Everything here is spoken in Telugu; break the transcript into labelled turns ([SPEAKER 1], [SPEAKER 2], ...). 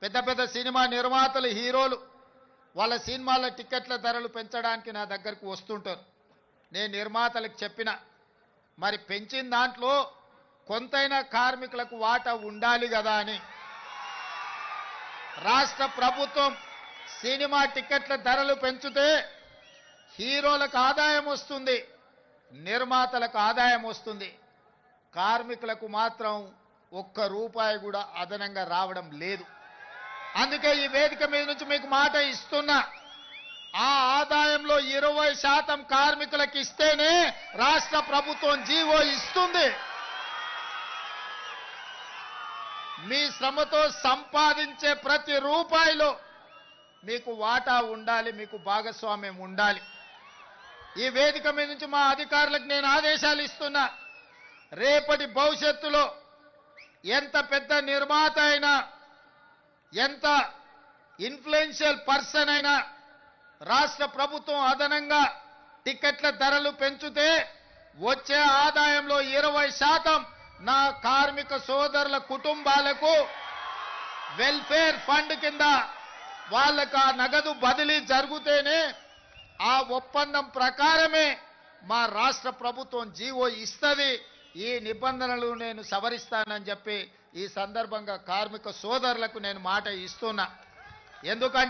[SPEAKER 1] పెద్ద పెద్ద సినిమా నిర్మాతలు హీరోలు వాళ్ళ సినిమాల టికెట్ల ధరలు పెంచడానికి నా దగ్గరకు వస్తుంటారు. నేను నిర్మాతలకు చెప్పిన మరి పెంచిన దాంట్లో కొంతైనా కార్మికులకు వాటా ఉండాలి కదా అని. రాష్ట్ర ప్రభుత్వం సినిమా టికెట్ల ధరలు పెంచితే హీరోలకు ఆదాయం వస్తుంది, నిర్మాతలకు ఆదాయం వస్తుంది, కార్మికులకు మాత్రం ఒక్క రూపాయి కూడా అదనంగా రావడం లేదు. అందుకే ఈ వేదిక మీద నుంచి మీకు మాట ఇస్తున్నా, ఆ ఆదాయంలో 20% కార్మికులకు ఇస్తేనే రాష్ట్ర ప్రభుత్వం జీవో ఇస్తుంది. మీ శ్రమతో సంపాదించే ప్రతి రూపాయిలో మీకు వాటా ఉండాలి, మీకు భాగస్వామ్యం ఉండాలి. ఈ వేదిక మీద నుంచి మా అధికారులకు నేను ఆదేశాలు ఇస్తున్నా, రేపటి భవిష్యత్తులో ఎంత పెద్ద నిర్మాత అయినా, ఎంత ఇన్ఫ్లుయెన్షియల్ పర్సన్ అయినా రాష్ట్ర ప్రభుత్వం అదనంగా టికెట్ల ధరలు పెంచితే వచ్చే ఆదాయంలో 20% నా కార్మిక సోదరుల కుటుంబాలకు వెల్ఫేర్ ఫండ్ కింద వాళ్ళకు ఆ నగదు బదిలీ జరిగితేనే ఆ ఒప్పందం ప్రకారమే మా రాష్ట్ర ప్రభుత్వం జీవో ఇస్తుంది. ఈ నిబంధనలు నేను సవరిస్తానని చెప్పి ఈ సందర్భంగా కార్మిక సోదరులకు నేను మాట ఇస్తున్నా. ఎందుకంటే